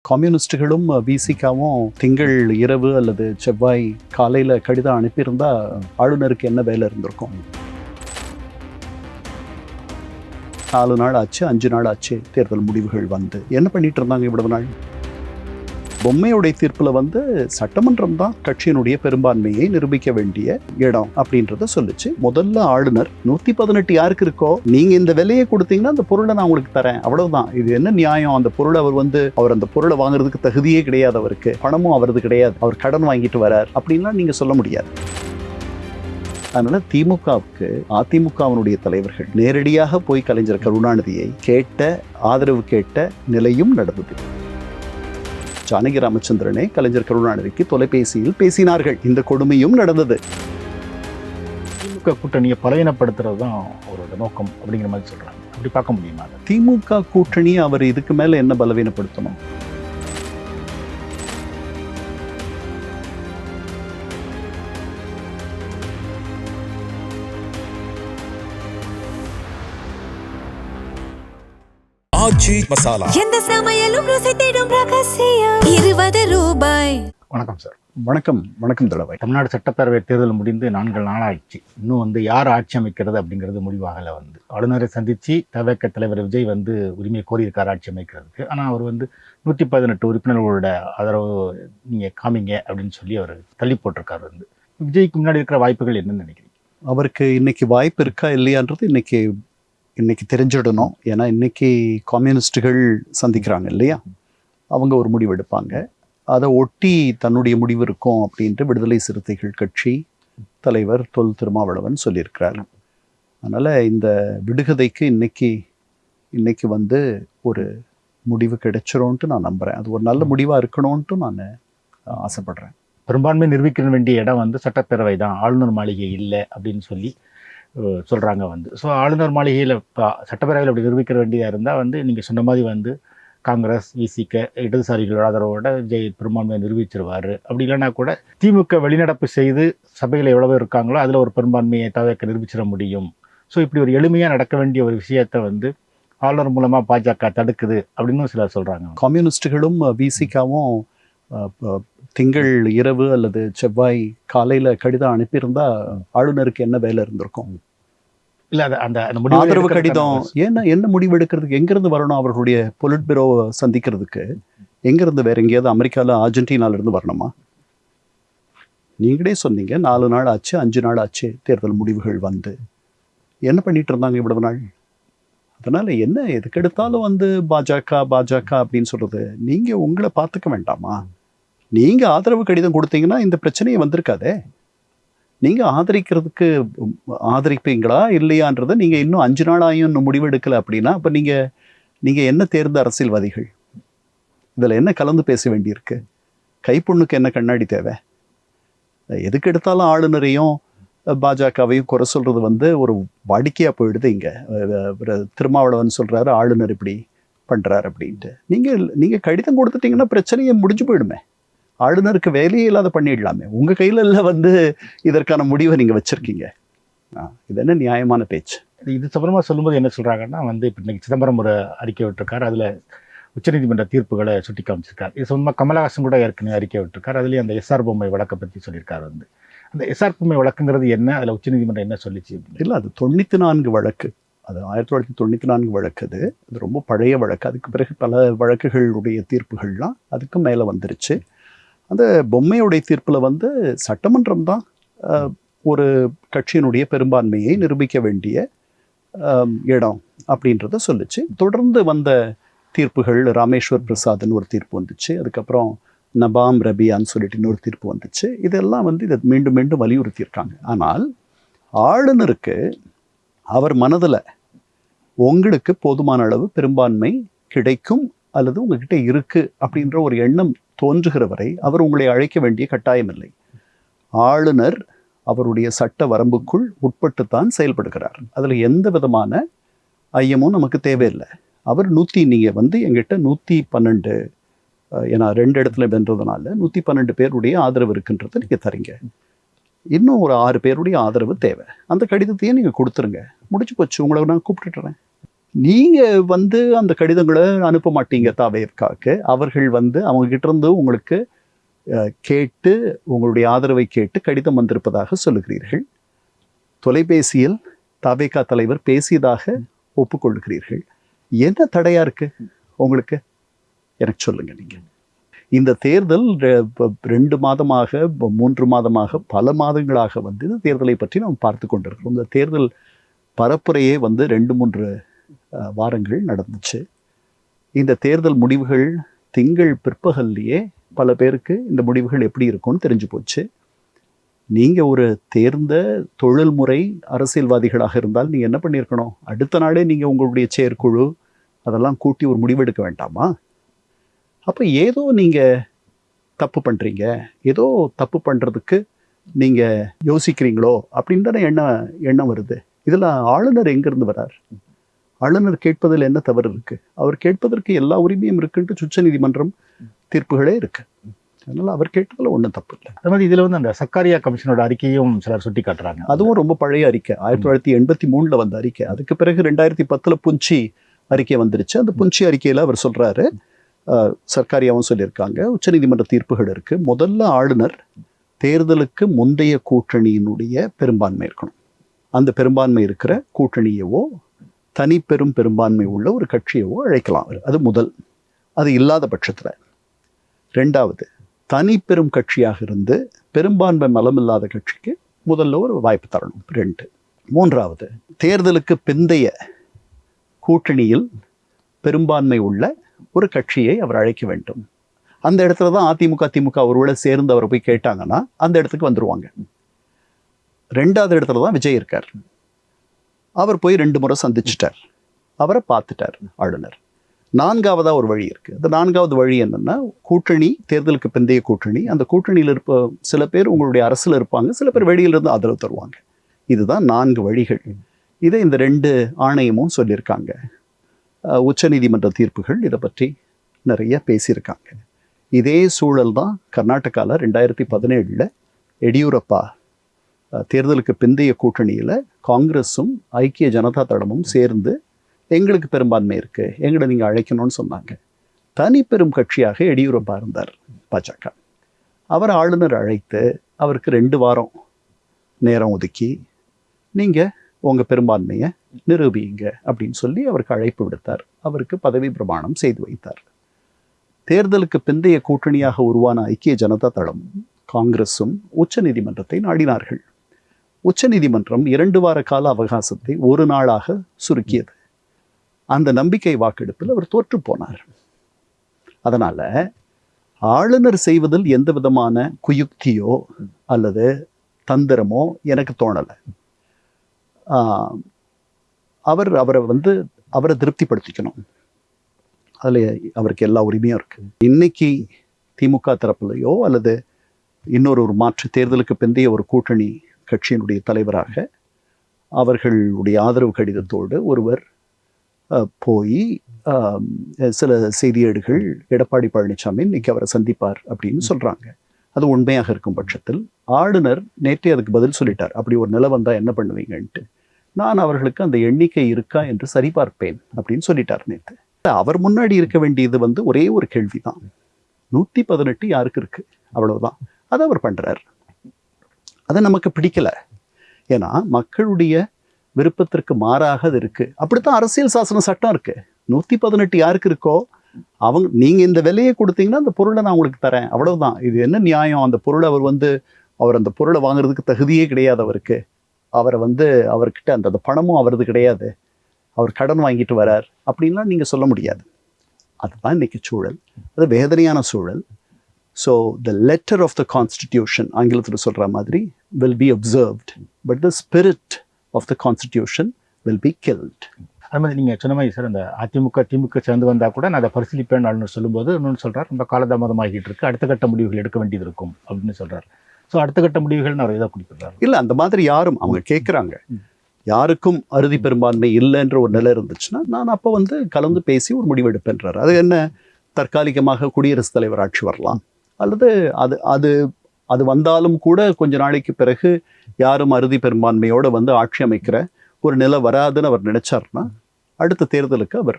கம்யூனிஸ்டுகளும் விசிகாவும் திங்கள் இரவு அல்லது செவ்வாய் காலையில் கடிதம் அனுப்பியிருந்தா ஆளுநருக்கு என்ன வேலை இருந்திருக்கும்? 4 நாள் ஆச்சு, 5 நாள் ஆச்சு தேர்தல் முடிவுகள் வந்து என்ன பண்ணிட்டு இருந்தாங்க இவ்வளவு நாள்? பொம்மையுடைய தீர்ப்பில் வந்து சட்டமன்றம் தான் கட்சியினுடைய பெரும்பான்மையை நிரூபிக்க வேண்டிய இடம் அப்படின்றத சொல்லிச்சு. முதல்ல ஆளுநர் 118 யாருக்கு இருக்கோ நீங்க இந்த விலையை கொடுத்தீங்கன்னா அந்த பொருளை நான் உங்களுக்கு தரேன், அவ்வளவுதான். இது என்ன நியாயம்? அந்த பொருளை அவர் அந்த பொருளை வாங்குறதுக்கு தகுதியே கிடையாது, அவருக்கு பணமும் அவரது கிடையாது, அவர் கடன் வாங்கிட்டு வரார் அப்படின்லாம் நீங்க சொல்ல முடியாது. அதனால திமுகவுக்கு அதிமுகவினுடைய தலைவர்கள் நேரடியாக போய் கலைஞர் கருணாநிதியை ஆதரவு கேட்ட நிலையும் நடந்தது. ஜானகி ராமச்சந்திரனே கலைஞர் கருணாநிதிக்கு தொலைபேசியில் பேசினார்கள். இந்த கொடுமையும் நடந்தது. திமுக கூட்டணியை பலவீனப்படுத்துறது தான் அவரோட நோக்கம் அப்படிங்கிற மாதிரி சொல்றாங்க. அப்படி பார்க்க முடியுமா? திமுக கூட்டணி அவர் இதுக்கு மேல என்ன பலவீனப்படுத்தணும்? மசாலா எந்த சமையலும் ருசி தேடும் ரகசியம் 20 ரூபாய். வணக்கம் சார். வணக்கம் தளவை. தமிழ்நாடு சட்டப்பேரவை தேர்தல் முடிந்து 4 நாள் ஆயிடுச்சு. இன்னும் யார் ஆட்சி அமைக்கிறது அப்படிங்கிறது முடிவாகல. ஆளுநரை சந்திச்சு தவிக தலைவர் விஜய் உரிமை கோரியிருக்கார் ஆட்சி அமைக்கிறதுக்கு. ஆனால் அவர் 118 உறுப்பினர்களோட ஆதரவு நீங்க காமிங்க அப்படின்னு சொல்லி அவர் தள்ளி போட்டிருக்காரு. விஜய்க்கு முன்னாடி இருக்கிற வாய்ப்புகள் என்னன்னு நினைக்கிறீங்க? அவருக்கு இன்னைக்கு வாய்ப்பு இருக்கா இல்லையான்றது இன்னைக்கு தெரிஞ்சிடணும். ஏன்னா இன்னைக்கு கம்யூனிஸ்டுகள் சந்திக்கிறாங்க இல்லையா, அவங்க ஒரு முடிவு எடுப்பாங்க. அதை ஒட்டி தன்னுடைய முடிவு இருக்கும் அப்படின்ட்டு விடுதலை சிறுத்தைகள் கட்சி தலைவர் தொல் திருமாவளவன் சொல்லியிருக்கிறார். அதனால் இந்த விடுகதைக்கு இன்னைக்கு ஒரு முடிவு கிடைச்சிரும்ன்ட்டு நான் நம்புகிறேன். அது ஒரு நல்ல முடிவாக இருக்கணும்ன்ட்டு நான் ஆசைப்படுறேன். பெரும்பான்மை நிரூபிக்க வேண்டிய இடம் சட்டப்பேரவை தான், ஆளுநர் மாளிகை இல்லை அப்படின்னு சொல்லி சொல்கிறாங்க. ஸோ ஆளுநர் மாளிகையில் இப்போ சட்டப்பேரவையில் அப்படி நிரூபிக்க வேண்டியதாக இருந்தால் நீங்கள் சொன்ன மாதிரி காங்கிரஸ் விசிக இடதுசாரிகளோட ஆதரவோட விஜய் பெரும்பான்மையை நிரூபிச்சிருவார். அப்படி இல்லைன்னா கூட திமுக வெளிநடப்பு செய்து சபையில் எவ்வளவு இருக்காங்களோ அதில் ஒரு பெரும்பான்மையை தவிர்க்க நிரூபிச்சிட முடியும். ஸோ இப்படி ஒரு எளிமையாக நடக்க வேண்டிய ஒரு விஷயத்தை ஆளுநர் மூலமாக பாஜக தடுக்குது அப்படின்னு சிலர் சொல்கிறாங்க. கம்யூனிஸ்டுகளும் விசிகாவும் திங்கள் இரவு அல்லது செவ்வாய் காலையில் கடிதம் அனுப்பியிருந்தா ஆளுநருக்கு என்ன வேலை இருந்திருக்கும்? இல்லை அந்த ஆதரவு கடிதம் என்ன முடிவு எடுக்கிறதுக்கு எங்கிருந்து வரணும்? அவர்களுடைய பொலிட் பியூரோ சந்திக்கிறதுக்கு எங்கிருந்து? வேற எங்கேயாவது அமெரிக்காவில் அர்ஜென்டினாவிலிருந்து வரணுமா? நீங்களே சொன்னீங்க 4 நாள் ஆச்சு, 5 நாள் ஆச்சு தேர்தல் முடிவுகள் வந்து என்ன பண்ணிட்டு இருந்தாங்க இவ்வளவு நாள்? அதனால என்ன எதுக்கெடுத்தாலும் பாஜக அப்படின்னு சொல்றது, நீங்க உங்களை பார்த்துக்க வேண்டாமா? நீங்க ஆதரவு கடிதம் கொடுத்தீங்கன்னா இந்த பிரச்சனையே வந்திருக்காதே. நீங்க ஆதரிப்பீங்களா இல்லையான்றதை நீங்க இன்னும் 5 நாளாயும் இன்னும் முடிவெடுக்கல அப்படின்னா அப்ப நீங்க என்ன தேர்ந்த அரசியல்வாதிகள்? இதுல என்ன கலந்து பேச வேண்டியிருக்கு? கைப்புண்ணுக்கு என்ன கண்ணாடி தேவை? எதுக்கு எடுத்தாலும் ஆளுநரையும் பாஜகவையும் குறை சொல்றது ஒரு வாடிக்கையா போயிடுது. இங்க திருமாவளவன் சொல்றாரு ஆளுநர் இப்படி பண்றாரு அப்படின்ட்டு. நீங்க கடிதம் கொடுத்துட்டீங்கன்னா பிரச்சனையை முடிஞ்சு போயிடுமே. ஆளுநருக்கு வேலையே இல்லாத பண்ணிடலாமே. உங்க கையில இதற்கான முடிவை நீங்க வச்சிருக்கீங்க. இது என்ன நியாயமான பேச்சு? இது சம்பந்தமா சொல்லும்போது என்ன சொல்றாங்கன்னா இப்போ இன்னைக்கு சிதம்பரம் ஒரு அறிக்கை விட்டுருக்காரு. அதுல உச்சநீதிமன்ற தீர்ப்புகளை சுட்டி காமிச்சிருக்காரு. இது சொந்தமாக கமலஹாசன் கூட ஏற்கனவே அறிக்கை விட்டுருக்காரு. அதுலேயும் அந்த எஸ்ஆர் பொம்மை வழக்கை பற்றி சொல்லியிருக்காரு. அந்த எஸ்ஆர் பொம்மை வழக்குங்கிறது என்ன, அதில் உச்சநீதிமன்றம் என்ன சொல்லிச்சு? இல்லை, அது 94 வழக்கு. அது 1994 வழக்கு. அது ரொம்ப பழைய வழக்கு. அதுக்கு பிறகு பல வழக்குகளுடைய தீர்ப்புகள்லாம் அதுக்கு மேலே வந்துருச்சு. அந்த பொம்மையுடைய தீர்ப்பில் சட்டமன்றம் தான் ஒரு கட்சியினுடைய பெரும்பான்மையை நிரூபிக்க வேண்டிய இடம் அப்படின்றத சொல்லிச்சு. தொடர்ந்து வந்த தீர்ப்புகள், ராமேஸ்வர் பிரசாத்னு ஒரு தீர்ப்பு வந்துச்சு. அதுக்கப்புறம் நபாம் ரபியான்னு சொல்லிட்டு இன்னொரு தீர்ப்பு வந்துச்சு. இதெல்லாம் இதை மீண்டும் மீண்டும் வலியுறுத்தியிருக்காங்க. ஆனால் ஆளுநருக்கு அவர் மனதில் உங்களுக்கு போதுமான அளவு பெரும்பான்மை கிடைக்கும் அல்லது உங்ககிட்ட இருக்கு அப்படின்ற ஒரு எண்ணம் தோன்றுகிற வரை அவர் உங்களை அழைக்க வேண்டிய கட்டாயம் இல்லை. ஆளுநர் அவருடைய சட்ட வரம்புக்குள் உட்பட்டுத்தான் செயல்படுகிறார். அதில் எந்த விதமான ஐயமும் நமக்கு தேவையில்லை. அவர் நீங்கள் எங்கிட்ட 112 ஏன்னா 2 இடத்துல வென்றதுனால 112 பேருடைய ஆதரவு இருக்குன்றதை நீங்கள் தரீங்க. இன்னும் ஒரு 6 பேருடைய ஆதரவு தேவை. அந்த கடிதத்தையே நீங்கள் கொடுத்துருங்க, முடிச்சு போச்சு, உங்களை நான் கூப்பிட்டுட்டுறேன். நீங்கள் வந்து அந்த கடிதங்களை அனுப்ப மாட்டீங்க தாவேக்காவுக்கு. அவர்கள் வந்து அவங்ககிட்ட இருந்து உங்களுக்கு கேட்டு உங்களுடைய ஆதரவை கேட்டு கடிதம் வந்திருப்பதாக சொல்லுகிறீர்கள். தொலைபேசியில் தாவேகா தலைவர் பேசியதாக ஒப்புக்கொள்ளுகிறீர்கள். என்ன தடையா இருக்கு உங்களுக்கு? எனக்கு சொல்லுங்க. நீங்கள் இந்த தேர்தல் 2 மாதமாக 3 மாதமாக பல மாதங்களாக வந்து இந்த தேர்தலை பற்றி நாம் பார்த்து கொண்டிருக்கிறோம். இந்த தேர்தல் பரப்புரையே வந்து 2-3 வாரங்கள் நடந்துச்சு. இந்த தேர்தல் முடிவுகள் திங்கள் பிற்பகல்லையே பல பேருக்கு இந்த முடிவுகள் எப்படி இருக்கும்னு தெரிஞ்சு போச்சு. நீங்கள் ஒரு தேர்ந்த தொழில்முறை அரசியல்வாதிகளாக இருந்தால் நீங்கள் என்ன பண்ணியிருக்கணும்? அடுத்த நாளே நீங்கள் உங்களுடைய செயற்குழு அதெல்லாம் கூட்டி ஒரு முடிவெடுக்க வேண்டாமா? அப்போ ஏதோ நீங்கள் தப்பு பண்ணுறீங்க, ஏதோ தப்பு பண்ணுறதுக்கு நீங்கள் யோசிக்கிறீங்களோ அப்படின்னு தானே எண்ணம் வருது. இதில் ஆளுநர் எங்கேருந்து வரார்? ஆளுநர் கேட்பதில் என்ன தவறு இருக்குது? அவர் கேட்பதற்கு எல்லா உரிமையும் இருக்குன்ட்டு உச்சநீதிமன்றம் தீர்ப்புகளே இருக்கு. அதனால அவர் கேட்டதில் ஒன்றும் தப்பு இல்லை. அது மாதிரி இதில் வந்து அந்த சர்க்காரியா கமிஷனோட அறிக்கையும் சிலர் சுட்டி காட்டுறாங்க. அதுவும் ரொம்ப பழைய அறிக்கை, 1983 வந்த அறிக்கை. அதுக்கு பிறகு 2010 புஞ்சி அறிக்கை வந்துருச்சு. அந்த புஞ்சி அறிக்கையில் அவர் சொல்கிறாரு, சர்க்காரியாவும் சொல்லியிருக்காங்க, உச்சநீதிமன்ற தீர்ப்புகள் இருக்குது. முதல்ல ஆளுநர் தேர்தலுக்கு முந்தைய கூட்டணியினுடைய பெரும்பான்மை இருக்கணும். அந்த பெரும்பான்மை இருக்கிற கூட்டணியவோ தனிப்பெரும் பெரும்பான்மை உள்ள ஒரு கட்சியவோ அழைக்கலாம். அது முதல். அது இல்லாத பட்சத்தில். 2வது, தனிப்பெரும் கட்சியாக இருந்து பெரும்பான்மை மலமில்லாத கட்சிக்கு முதல்ல ஒரு வாய்ப்பு தரணும். 2. 3வது, தேர்தலுக்கு பிந்தைய கூட்டணியில் பெரும்பான்மை உள்ள ஒரு கட்சியை அவர் அழைக்க வேண்டும். அந்த இடத்துல தான் அதிமுக திமுக ஒருவேளை சேர்ந்து அவரை போய் கேட்டாங்கன்னா அந்த இடத்துக்கு வந்துடுவாங்க. 2வது இடத்துல தான் விஜய் இருக்கார். அவர் போய் 2 முறை சந்திச்சிட்டார், அவரை பார்த்துட்டார் ஆளுநர். 4வதா ஒரு வழி இருக்குது. அந்த 4வது வழி என்னென்னா, கூட்டணி, தேர்தலுக்கு பிந்தைய கூட்டணி. அந்த கூட்டணியில் சில பேர் உங்களுடைய அரசில் இருப்பாங்க, சில பேர் வெளியிலிருந்து ஆதரவு தருவாங்க. இதுதான் 4 வழிகள். இதை இந்த 2 ஆணையமும் சொல்லியிருக்காங்க. உச்சநீதிமன்ற தீர்ப்புகள் இதை பற்றி நிறைய பேசியிருக்காங்க. இதே சூழல் தான் கர்நாடகாவில் 2017 எடியூரப்பா தேர்தலுக்கு பிந்தைய கூட்டணியில் காங்கிரஸும் ஐக்கிய ஜனதா தளமும் சேர்ந்து எங்களுக்கு பெரும்பான்மை இருக்குது, எங்களை நீங்கள் அழைக்கணும்னு சொன்னாங்க. தனி பெரும் கட்சியாக எடியூரப்பா இருந்தார் பாஜக. அவர் ஆளுநர் அழைத்து அவருக்கு 2 வாரம் நேரம் ஒதுக்கி நீங்கள் உங்கள் பெரும்பான்மையை நிரூபியுங்க அப்படின்னு சொல்லி அவருக்கு அழைப்பு விடுத்தார். அவருக்கு பதவி பிரமாணம் செய்து வைத்தார். தேர்தலுக்கு பிந்தைய கூட்டணியாக உருவான ஐக்கிய ஜனதா தளம் காங்கிரஸும் உச்சநீதிமன்றத்தை நாடினார்கள். உச்சநீதிமன்றம் 2 வார கால அவகாசத்தை 1 நாளாக சுருக்கியது. அந்த நம்பிக்கை வாக்கெடுப்பில் அவர் தோற்று போனார். அதனால் ஆளுநர் செய்வதில் எந்த விதமான குயுக்தியோ அல்லது தந்திரமோ எனக்கு தோணலை. அவரை திருப்திப்படுத்திக்கணும். அதில் அவருக்கு எல்லா உரிமையும் இருக்குது. இன்னைக்கு திமுக தரப்புலையோ அல்லது இன்னொரு மாற்று தேர்தலுக்கு பிந்தைய ஒரு கூட்டணி கட்சியினுடைய தலைவராக அவர்களுடைய ஆதரவு கடிதத்தோடு ஒருவர் போய் சில செய்தியேடுகள் எடப்பாடி பழனிசாமி இன்னைக்கு அவரை சந்திப்பார் அப்படின்னு சொல்கிறாங்க. அது உண்மையாக இருக்கும் பட்சத்தில் ஆளுநர் நேற்றே அதுக்கு பதில் சொல்லிட்டார். அப்படி ஒரு நிலை வந்தால் என்ன பண்ணுவீங்கன்ட்டு. நான் அவர்களுக்கு அந்த எண்ணிக்கை இருக்கா என்று சரிபார்ப்பேன் அப்படின்னு சொல்லிட்டார் நேற்று. அவர் முன்னாடி இருக்க வேண்டியது ஒரே ஒரு கேள்வி தான், 118 யாருக்கு இருக்கு, அவ்வளவுதான். அதை அவர் பண்றார். அது நமக்கு பிடிக்கல. ஏன்னா மக்களுடைய விருப்பத்திற்கு மாறாக அது இருக்கு. அப்படித்தான் அரசியல் சாசன சட்டம் இருக்கு. 118 யாருக்கு இருக்கோ நீங்க இந்த விலையை கொடுத்தீங்கன்னா அந்த பொருளை நான் உங்களுக்கு தரேன், அவ்வளவுதான். இது என்ன நியாயம்? அந்த பொருளை அவர் அந்த பொருளை வாங்குறதுக்கு தகுதியே கிடையாது அவருக்கு. அவரை அவர்கிட்ட அந்த பணமும் அவரது கிடையாது, அவர் கடன் வாங்கிட்டு வரார் அப்படின்லாம் நீங்கள் சொல்ல முடியாது. அதுதான் இன்னைக்கு சூழல். அது வேதனையான சூழல். So the letter of the constitution, ஆங்கிலத்தில் சொல்கிற மாதிரி, will be observed, but the spirit of the constitution will be killed. அது மாதிரி நீங்கள் சொன்ன மாதிரி சார், அந்த அதிமுக திமுக சேர்ந்து வந்தால் கூட நான் அதை பரிசீலிப்பேன் ஆளுநர் சொல்லும்போது இன்னொன்று சொல்கிறார், ரொம்ப காலதாமதமாகிட்டு இருக்கு, அடுத்த கட்ட முடிவுகள் எடுக்க வேண்டியது இருக்கும் அப்படின்னு சொல்கிறார். ஸோ அடுத்த கட்ட முடிவுகள் நான் இதாக கொடுக்குறாரு. இல்லை, அந்த மாதிரி யாரும் அவங்க கேட்குறாங்க. யாருக்கும் அறுதி பெரும்பான்மை இல்லைன்ற ஒரு நிலை இருந்துச்சுன்னா நான் அப்போ கலந்து பேசி ஒரு முடிவெடுப்பேன்றார். அது என்ன, தற்காலிகமாக குடியரசுத் தலைவர் ஆட்சி வரலாம், அல்லது அது வந்தாலும் கூட கொஞ்ச நாளைக்கு பிறகு யாரும் அறுதி பெரும்பான்மையோடு ஆட்சி அமைக்கிற ஒரு நிலை வராதுன்னு அவர் நினைச்சார்னா அடுத்த தேர்தலுக்கு அவர்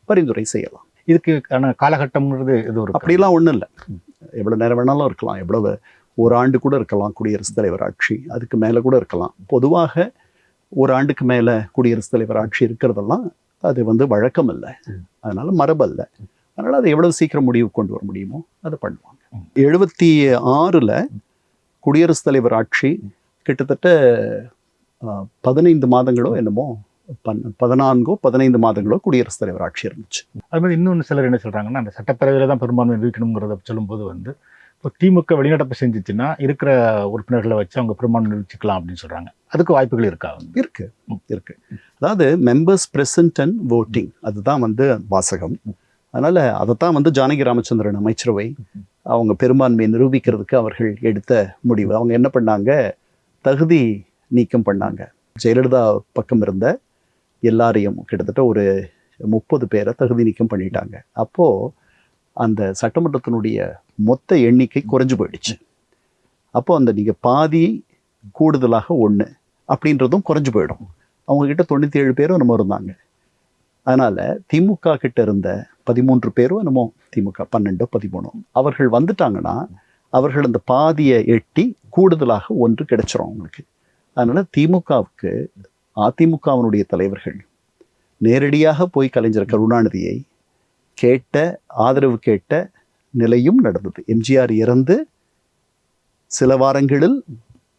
பரிந்துரை செய்யலாம். இதுக்கான காலகட்டம்ங்கிறது இது ஒரு அப்படிலாம் ஒன்றும் இல்லை. எவ்வளோ நேரம் வேணாலும் இருக்கலாம், எவ்வளவு ஒரு ஆண்டு கூட இருக்கலாம் குடியரசுத் தலைவர் ஆட்சி, அதுக்கு மேலே கூட இருக்கலாம். பொதுவாக ஒரு ஆண்டுக்கு மேலே குடியரசுத் தலைவர் ஆட்சி இருக்கிறதெல்லாம் அது வழக்கம் இல்லை, அதனால மரபு அல்ல. அதனால் அதை எவ்வளவு சீக்கிரம் முடிவு கொண்டு வர முடியுமோ அதை பண்ணுவாங்க. 76 குடியரசுத் தலைவர் ஆட்சி கிட்டத்தட்ட 15 மாதங்களோ என்னமோ 14-15 மாதங்களோ குடியரசுத் தலைவர் ஆட்சி இருந்துச்சு. அது மாதிரி இன்னொன்று சிலர் என்ன சொல்கிறாங்கன்னா, அந்த சட்டப்பேரவையில் தான் பெரும்பான்மை நிரூபிக்கணுங்கிறத சொல்லும்போது இப்போ திமுக வெளிநடப்பு செஞ்சிச்சுன்னா இருக்கிற உறுப்பினர்களை வச்சு அவங்க பெரும்பான்மை நிரூபிச்சுக்கலாம் அப்படின்னு சொல்கிறாங்க. அதுக்கு வாய்ப்புகள் இருக்கா? இருக்கு. அதாவது மெம்பர்ஸ் பிரசன்ட் அண்ட் voting அதுதான் வாசகம். அதனால் அதைத்தான் ஜானகி ராமச்சந்திரன் அமைச்சரவை அவங்க பெரும்பான்மையை நிரூபிக்கிறதுக்கு அவர்கள் எடுத்த முடிவு. அவங்க என்ன பண்ணாங்க, தகுதி நீக்கம் பண்ணாங்க. ஜெயலலிதா பக்கம் இருந்த எல்லாரையும் கிட்டத்தட்ட ஒரு 30 பேரை தகுதி நீக்கம் பண்ணிட்டாங்க. அப்போது அந்த சட்டமன்றத்தினுடைய மொத்த எண்ணிக்கை குறைஞ்சு போயிடுச்சு. அப்போது நீங்கள் பாதி கூடுதலாக 1 அப்படின்றதும் குறைஞ்சு போயிடும். அவங்கக்கிட்ட 97 பேரும் நம்ம இருந்தாங்க. அதனால் திமுக கிட்ட இருந்த 13 பேரும் என்னமோ திமுக 12-13 அவர்கள் வந்துட்டாங்கன்னா அவர்கள் அந்த பாதியை எட்டி கூடுதலாக 1 கிடைச்சிரும் அவங்களுக்கு. அதனால் திமுகவுக்கு அதிமுகவினுடைய தலைவர்கள் நேரடியாக போய் கலைஞர் கருணாநிதியை ஆதரவு கேட்ட நிலையும் நடந்தது. எம்ஜிஆர் இறந்து சில வாரங்களில்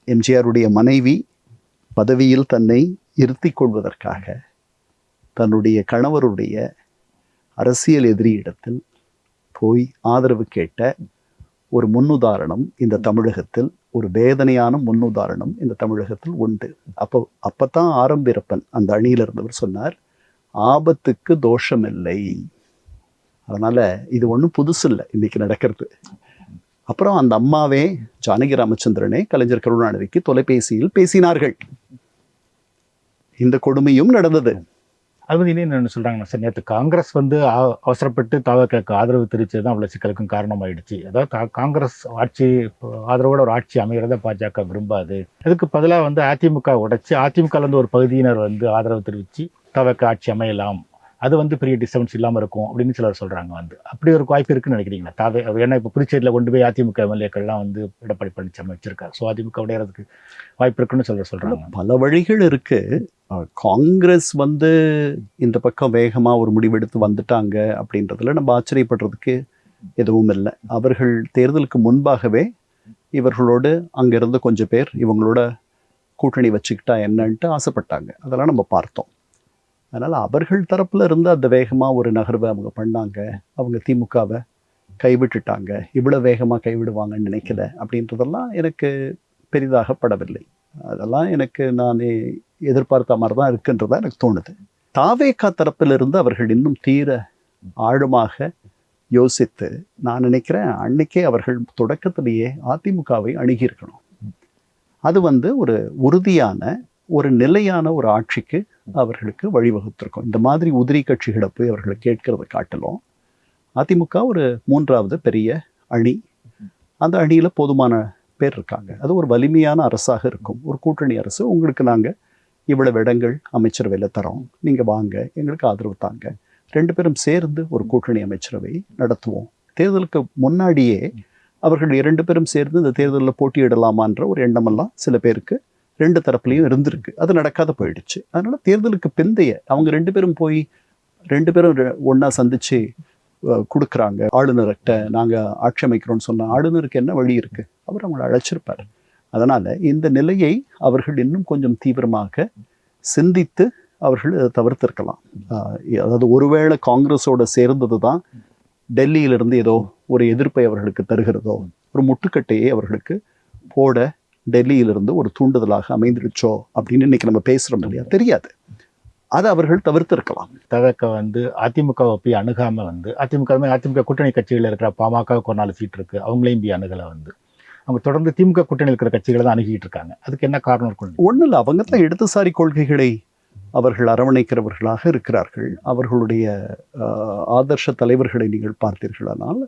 எம்ஜிஆருடைய மனைவி பதவியில் தன்னை இருத்திக் கொள்வதற்காக தன்னுடைய கணவருடைய அரசியல் எதிரியிடத்தில் போய் ஆதரவு கேட்ட ஒரு முன்னுதாரணம் இந்த தமிழகத்தில், ஒரு வேதனையான முன்னுதாரணம் இந்த தமிழகத்தில் உண்டு. அப்போதான் ஆரம்பிரப்பன் அந்த அணியில் இருந்தவர் சொன்னார், ஆபத்துக்கு தோஷமில்லை. அதனால் இது ஒன்றும் புதுசு இல்லை இன்றைக்கி நடக்கிறது. அப்புறம் அந்த அம்மாவே ஜானகி ராமச்சந்திரனே கலைஞர் கருணாநிதிக்கு தொலைபேசியில் பேசினார்கள். இந்த கொடுமையும் நடந்தது. அது வந்து என்ன சொல்கிறாங்கன்னா, சார் நேற்று காங்கிரஸ் அவசரப்பட்டு தவகக்கு ஆதரவு தெரிவித்தது தான் அவ்வளோ சிக்கலுக்கும் காரணமாயிடுச்சு. அதாவது காங்கிரஸ் ஆட்சி ஆதரவோட ஒரு ஆட்சி அமைகிறத பாஜக விரும்பாது. அதுக்கு பதிலாக அதிமுக உடைச்சி அதிமுகலேருந்து ஒரு பகுதியினர் ஆதரவு தெரிவித்து தவக ஆட்சி அமையலாம், அது பெரிய டிஸ்டர்பன்ஸ் இல்லாமல் இருக்கும் அப்படின்னு சிலர் சொல்கிறாங்க. அப்படி ஒரு வாய்ப்பு இருக்குன்னு நினைக்கிறீங்களா? ஏன்னா இப்போ புதுச்சேரியில் கொண்டு போய் அதிமுக எம்எல்ஏக்கள்லாம் எடப்பாடி பழனிசாமி வச்சிருக்காரு. ஸோ அதிமுக உடையறதுக்கு வாய்ப்பு இருக்குன்னு சொல்கிறாங்க. பல வழிகள் இருக்குது. காங்கிரஸ் இந்த பக்கம் வேகமாக ஒரு முடிவெடுத்து வந்துட்டாங்க அப்படின்றதுல நம்ம ஆச்சரியப்படுறதுக்கு எதுவும் இல்லை. அவர்கள் தேர்தலுக்கு முன்பாகவே இவர்களோடு அங்கேருந்து கொஞ்சம் பேர் இவங்களோட கூட்டணி வச்சுக்கிட்டா என்னன்ட்டு ஆசைப்பட்டாங்க. அதெல்லாம் நம்ம பார்த்தோம். அதனால் அவர்கள் தரப்பில் இருந்து அந்த வேகமாக ஒரு நகர்வை அவங்க பண்ணாங்க. அவங்க திமுகவை கைவிட்டுட்டாங்க. இவ்வளோ வேகமாக கைவிடுவாங்கன்னு நினைக்கல அப்படின்றதெல்லாம் எனக்கு பெரிதாக படவில்லை. அதெல்லாம் நான் எதிர்பார்த்த மாதிரி தான் இருக்குன்றதா எனக்கு தோணுது. தாவேகா தரப்பிலிருந்து அவர்கள் இன்னும் தீர ஆழமாக யோசித்து நான் நினைக்கிறேன் அன்னைக்கே அவர்கள் தொடக்கத்திலேயே அதிமுகவை அணுகியிருக்கணும். அது ஒரு உறுதியான ஒரு நிலையான ஒரு ஆட்சிக்கு அவர்களுக்கு வழிவகுத்திருக்கும். இந்த மாதிரி உதிரி கட்சிகளை போய் அவர்களை கேட்கறதை காட்டிலும் அதிமுக ஒரு 3வது பெரிய அணி, அந்த அணியில் போதுமான பேர் இருக்காங்க. அது ஒரு வலிமையான அரசாக இருக்கும். ஒரு கூட்டணி அரசு, உங்களுக்கு நாங்கள் இவ்வளவு இடங்கள் அமைச்சரவையில் தரோம், நீங்கள் வாங்க எங்களுக்கு ஆதரவு தாங்க, 2 பேரும் சேர்ந்து ஒரு கூட்டணி அமைச்சரவை நடத்துவோம். தேர்தலுக்கு முன்னாடியே அவர்கள் 2 பேரும் சேர்ந்து இந்த தேர்தலில் போட்டியிடலாமான்ற ஒரு எண்ணமெல்லாம் சில பேருக்கு 2 தரப்புலையும் இருந்திருக்கு. அது நடக்காத போயிடுச்சு. அதனால் தேர்தலுக்கு பிந்தைய அவங்க 2 பேரும் போய் 2 பேரும் ஒன்றா சந்தித்து கொடுக்குறாங்க. ஆளுநர்கிட்ட நாங்கள் ஆட்சி அமைக்கிறோன்னு சொன்னால் ஆளுநருக்கு என்ன வழி இருக்குது? அவர் அவங்களை அழைச்சிருப்பார். அதனால் இந்த நிலையை அவர்கள் இன்னும் கொஞ்சம் தீவிரமாக சிந்தித்து அவர்கள் இதை தவிர்த்திருக்கலாம். அதாவது ஒருவேளை காங்கிரஸோட சேர்ந்தது தான் டெல்லியிலிருந்து ஏதோ ஒரு எதிர்ப்பை அவர்களுக்கு தருகிறதோ, ஒரு முட்டுக்கட்டையை அவர்களுக்கு போட டெல்லியிலிருந்து ஒரு தூண்டுதலாக அமைந்துடுச்சோ அப்படின்னு இன்னைக்கு நம்ம பேசுகிறோம் இல்லையா, தெரியாது. அதை அவர்கள் தவிர்த்திருக்கலாம். தவக்க அதிமுகவை போய் அணுகாம அதிமுக கூட்டணி கட்சிகள் இருக்கிற பாமகவுக்கு ஒரு 4 சீட் இருக்கு, அவங்களையும் போய் அணுகலை. அவங்க தொடர்ந்து திமுக கூட்டணி இருக்கிற கட்சிகளை தான் அணுகிட்டு இருக்காங்க. அதுக்கு என்ன காரணம் இருக்கும்? ஒன்றும் இல்லை, அவங்க தான் இடதுசாரி கொள்கைகளை அவர்கள் அரவணைக்கிறவர்களாக இருக்கிறார்கள். அவர்களுடைய ஆதர்ஷ தலைவர்களை நீங்கள் பார்த்தீர்களானால்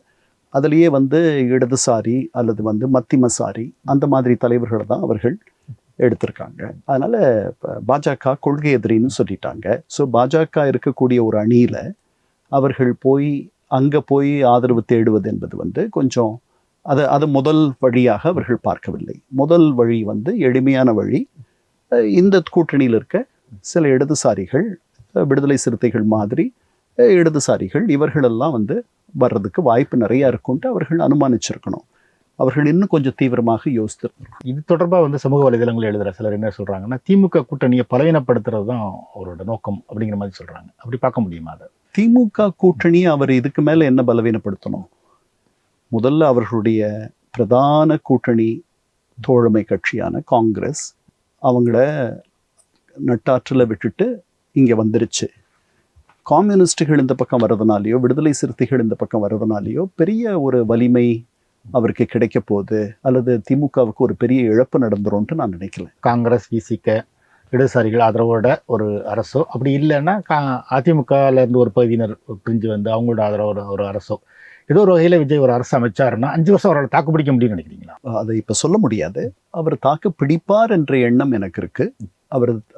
அதிலேயே இடதுசாரி அல்லது மத்திமசாரி அந்த மாதிரி தலைவர்களை தான் அவர்கள் எடுத்திருக்காங்க. அதனால் பாஜக கொள்கை எதிரின்னு சொல்லிட்டாங்க. ஸோ பாஜக இருக்கக்கூடிய ஒரு அணியில் அவர்கள் அங்கே போய் ஆதரவு தேடுவது என்பது வந்து கொஞ்சம் அது முதல் வழியாக அவர்கள் பார்க்கவில்லை. முதல் வழி வந்து எளிமையான வழி. இந்த கூட்டணியில் இருக்க சில இடதுசாரிகள், விடுதலை சிறுத்தைகள் மாதிரி இடதுசாரிகள், இவர்களெல்லாம் வந்து வர்றதுக்கு வாய்ப்பு நிறையா இருக்குன்ட்டு அவர்கள் அனுமானிச்சிருக்கணும். அவர்கள் இன்னும் கொஞ்சம் தீவிரமாக யோசித்திருக்கணும். இது தொடர்பாக வந்து சமூக வலைதளங்கள் எழுதுகிற சிலர் என்ன சொல்கிறாங்கன்னா, திமுக கூட்டணியை பலவீனப்படுத்துறது தான் அவரோட நோக்கம் அப்படிங்கிற மாதிரி சொல்கிறாங்க. அப்படி பார்க்க முடியுமா அதை? திமுக கூட்டணியை அவர் இதுக்கு மேலே என்ன பலவீனப்படுத்தணும்? முதல்ல அவர்களுடைய பிரதான கூட்டணி தோழமை கட்சியான காங்கிரஸ் அவங்கள நட்டாற்றில் விட்டுட்டு இங்கே வந்துருச்சு. கம்யூனிஸ்டுகள் இந்த பக்கம் வர்றதுனாலையோ, விடுதலை சிறுத்தைகள் இந்த பக்கம் வர்றதுனாலையோ பெரிய ஒரு வலிமை அவருக்கு கிடைக்க போகுது அல்லது திமுகவுக்கு ஒரு பெரிய இழப்பு நடந்துரும்ன்ட்டு நான் நினைக்கல. காங்கிரஸ், விசிக, இடதுசாரிகள் ஆதரவோட ஒரு அரசோ, அப்படி இல்லைன்னா அதிமுகலேருந்து ஒரு பகுதியினர் பிரிஞ்சு வந்து அவங்களோட ஆதரவோட ஒரு அரசோ, ஏதோ ஒரு வகையில் விஜய் ஒரு அரசு அமைச்சாருன்னா 5 வருஷம் அவரால் தாக்கு பிடிக்க முடியும்னு நினைக்கிறீங்களா? அதை இப்போ சொல்ல முடியாது. அவர் தாக்கு பிடிப்பார் என்ற எண்ணம் எனக்கு இருக்கு.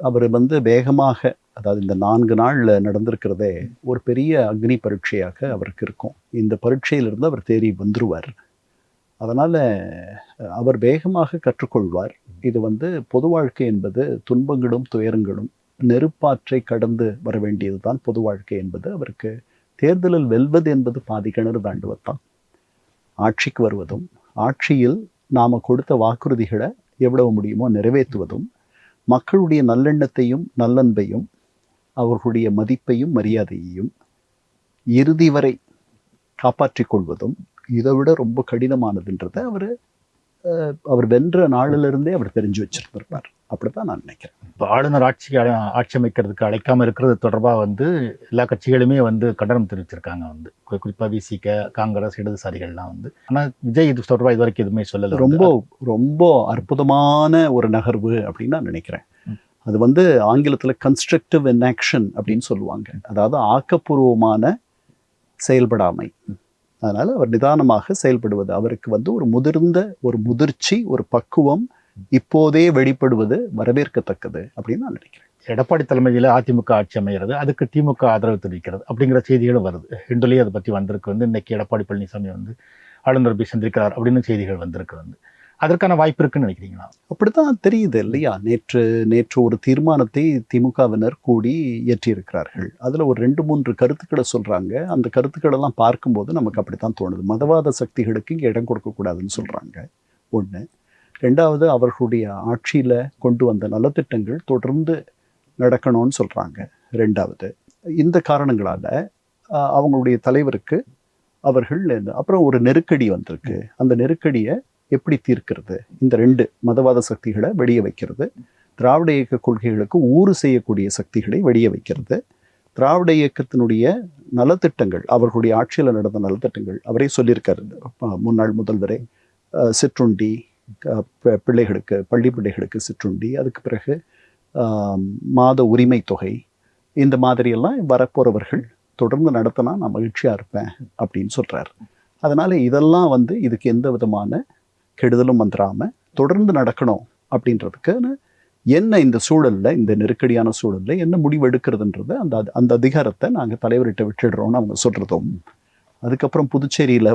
அவர் வந்து வேகமாக, அதாவது இந்த 4 நாளில் நடந்திருக்கிறதே ஒரு பெரிய அக்னி பரீட்சையாக அவருக்கு இருக்கும். இந்த பரீட்சையிலிருந்து அவர் தேறி வந்துருவார். அதனால் அவர் வேகமாக கற்றுக்கொள்வார். இது வந்து பொது வாழ்க்கை என்பது துன்பங்களும் துயரங்களும் நெருப்பாற்றை கடந்து வர வேண்டியது தான் பொது வாழ்க்கை என்பது. அவருக்கு தேர்தலில் வெல்வது என்பது பாதி கிணறு தாண்டுவதுதான். ஆட்சிக்கு வருவதும், ஆட்சியில் நாம் கொடுத்த வாக்குறுதிகளை எவ்வளவு முடியுமோ நிறைவேற்றுவதும், மக்களுடைய நல்லெண்ணத்தையும் நல்லன்பையும் அவர்களுடைய மதிப்பையும் மரியாதையையும் இறுதி வரை காப்பாற்றிக் கொள்வதும் இதை விட ரொம்ப கடினமானதுன்றதை அவர் வென்ற நாளிலிருந்தே அவர் தெரிஞ்சு வச்சிருந்திருப்பார். அப்படித்தான் நான் நினைக்கிறேன். இப்போ ஆளுநர் ஆட்சி அமைக்கிறதுக்கு அழைக்காமல் இருக்கிறது தொடர்பாக வந்து எல்லா கட்சிகளுமே வந்து கண்டனம் தெரிவிச்சிருக்காங்க. வந்து குறிப்பாக விசிக, காங்கிரஸ், இடதுசாரிகள்லாம் வந்து. ஆனால் விஜய் இது தொடர்பாக இது வரைக்கும் எதுவுமே சொல்லலை. ரொம்ப ரொம்ப அற்புதமான ஒரு நகர்வு அப்படின்னு நான் நினைக்கிறேன். அது வந்து ஆங்கிலத்தில் கன்ஸ்ட்ரக்டிவ் இன்ஆக்ஷன் அப்படின்னு சொல்லுவாங்க. அதாவது ஆக்கப்பூர்வமான செயல்படாமை. அதனால் அவர் நிதானமாக செயல்படுவது, அவருக்கு வந்து ஒரு முதிர்ச்சி, ஒரு பக்குவம் இப்போதே வெளிப்படுவது வரவேற்கத்தக்கது அப்படின்னு நான் நினைக்கிறேன். எடப்பாடி தலைமையில் அதிமுக ஆட்சி அமைகிறது, அதுக்கு திமுக ஆதரவு தெரிவிக்கிறது அப்படிங்கிற செய்திகளும் வருது. ரெண்டுலேயும் அதை பற்றி வந்திருக்கு. வந்து இன்னைக்கு எடப்பாடி பழனிசாமி வந்து ஆளுநர் போய் சந்திக்கிறார் அப்படின்னு செய்திகள் வந்திருக்கு. வந்து அதற்கான வாய்ப்பு இருக்குன்னு நினைக்கிறீங்களா? அப்படித்தான் தெரியுது இல்லையா? நேற்று ஒரு தீர்மானத்தை திமுகவினர் கூடி இயற்றியிருக்கிறார்கள். அதில் ஒரு 2-3 கருத்துக்களை சொல்கிறாங்க. அந்த கருத்துக்களெல்லாம் பார்க்கும்போது நமக்கு அப்படித்தான் தோணுது. மதவாத சக்திகளுக்கு இங்கே இடம் கொடுக்கக்கூடாதுன்னு சொல்கிறாங்க. ஒன்று. 2வது, அவர்களுடைய ஆட்சியில் கொண்டு வந்த நலத்திட்டங்கள் தொடர்ந்து நடக்கணும்னு சொல்கிறாங்க. 2வது, இந்த காரணங்களால் அவங்களுடைய தலைவருக்கு அப்புறம் ஒரு நெருக்கடி வந்திருக்கு. அந்த நெருக்கடியை எப்படி தீர்க்கிறது? இந்த 2 மதவாத சக்திகளை வெளியே வைக்கிறது, திராவிட இயக்க கொள்கைகளுக்கு ஊறு செய்யக்கூடிய சக்திகளை வெளியே வைக்கிறது, திராவிட இயக்கத்தினுடைய நலத்திட்டங்கள், அவர்களுடைய ஆட்சியில் நடந்த நலத்திட்டங்கள், அவரே சொல்லியிருக்காரு முன்னாள் முதல்வரே, சிற்றுண்டி பிள்ளைகளுக்கு, பள்ளி பிள்ளைகளுக்கு சிற்றுண்டி, அதுக்கு பிறகு மாத உரிமை தொகை, இந்த மாதிரியெல்லாம் வரப்போகிறவர்கள் தொடர்ந்து நடத்தினா நான் மகிழ்ச்சியாக இருப்பேன் அப்படின்னு சொல்கிறார். அதனால் இதெல்லாம் வந்து இதுக்கு எந்த விதமான கெடுதலும் வந்துடாமல் தொடர்ந்து நடக்கணும் அப்படின்றதுக்கு என்ன இந்த சூழலில், இந்த நெருக்கடியான சூழலில் என்ன முடிவு எடுக்கிறதுன்றது அந்த அதிகாரத்தை நாங்கள் தலைவர்கிட்ட விட்டுடுறோம்னு அவங்க சொல்கிறதும், அதுக்கப்புறம் புதுச்சேரியில்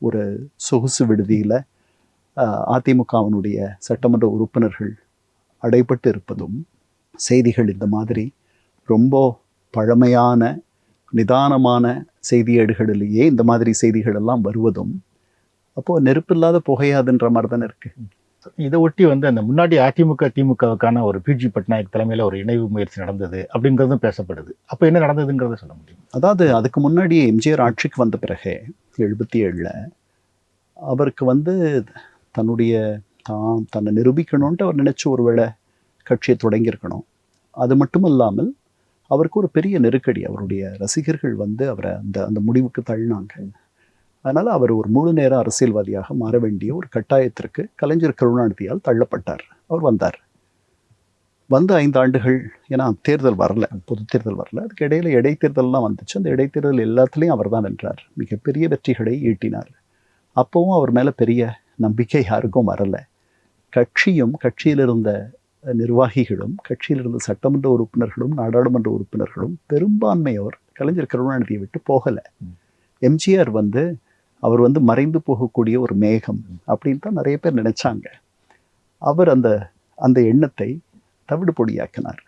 ஒரு சொகுசு விடுதியில் அதிமுகவினுடைய சட்டமன்ற உறுப்பினர்கள் அடைபட்டு இருப்பதும், செய்திகள் இந்த மாதிரி ரொம்ப பழமையான நிதானமான செய்தியேடுகளிலேயே இந்த மாதிரி செய்திகள் எல்லாம் வருவதும், அப்போது நெருப்பில்லாத புகையாதுன்ற மாதிரி தானே இருக்குது. இதை ஒட்டி வந்து அந்த முன்னாடி அதிமுக திமுகவுக்கான ஒரு பிஜி பட்நாயக் தலைமையில் ஒரு இணைவு முயற்சி நடந்தது அப்படிங்கிறதும் பேசப்படுது. அப்போ என்ன நடந்ததுங்கிறத சொல்ல முடியும்? அதாவது அதுக்கு முன்னாடி எம்ஜிஆர் ஆட்சிக்கு வந்த பிறகு 77ல் அவருக்கு வந்து தன்னை நிரூபிக்கணும்ன்ட்டு அவர் நினச்சி ஒருவேளை கட்சியை தொடங்கியிருக்கணும். அது மட்டும் இல்லாமல் அவருக்கு ஒரு பெரிய நெருக்கடி, அவருடைய ரசிகர்கள் வந்து அவரை அந்த முடிவுக்கு தள்ளினாங்க. அதனால் அவர் ஒரு முழு நேர அரசியல்வாதியாக மாற வேண்டிய ஒரு கட்டாயத்திற்கு கலைஞர் கருணாநிதியால் தள்ளப்பட்டார். அவர் வந்து 5 ஆண்டுகள், ஏன்னா தேர்தல் வரல, பொது தேர்தல் வரல, அதுக்கு இடையில இடைத்தேர்தல்லாம் வந்துச்சு. அந்த இடைத்தேர்தல் எல்லாத்துலேயும் அவர் தான் வென்றார், மிகப்பெரிய வெற்றிகளை ஈட்டினார். அப்போவும் அவர் மேலே பெரிய நம்பிக்கை யாருக்கும் வரலை. கட்சியும் கட்சியில் இருந்த நிர்வாகிகளும் கட்சியில் இருந்த சட்டமன்ற உறுப்பினர்களும் நாடாளுமன்ற உறுப்பினர்களும் பெரும்பான்மையோர் கலைஞர் கருணாநிதியை விட்டு போகலை. எம்ஜிஆர் வந்து அவர் வந்து மறைந்து போகக்கூடிய ஒரு மேகம் அப்படின்னு தான் நிறைய பேர் நினைச்சாங்க. அவர் அந்த அந்த எண்ணத்தை தவிடு பொடியாக்கினார்.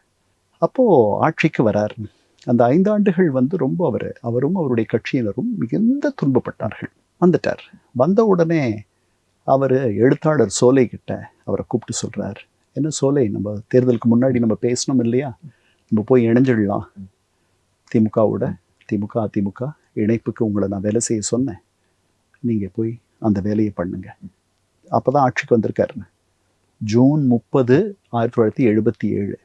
அப்போது ஆட்சிக்கு வரார். அந்த 5 ஆண்டுகள் வந்து ரொம்ப அவரும் அவருடைய கட்சியினரும் மிகுந்த துன்பப்பட்டார்கள். வந்துட்டார். வந்த உடனே அவர் எழுத்தாளர் சோலை கிட்ட அவரை கூப்பிட்டு சொல்கிறார், என்ன சோலை, நம்ம தேர்தலுக்கு முன்னாடி நம்ம பேசணும் இல்லையா, நம்ம போய் இணைஞ்சிடலாம் திமுகவோட, திமுக அதிமுக இணைப்புக்கு உங்களை நான் வேலை செய்ய சொன்னேன், நீங்கள் போய் அந்த வேலையை பண்ணுங்க. அப்போ தான் ஆட்சிக்கு வந்திருக்காரு. ஜூன் 30, 1977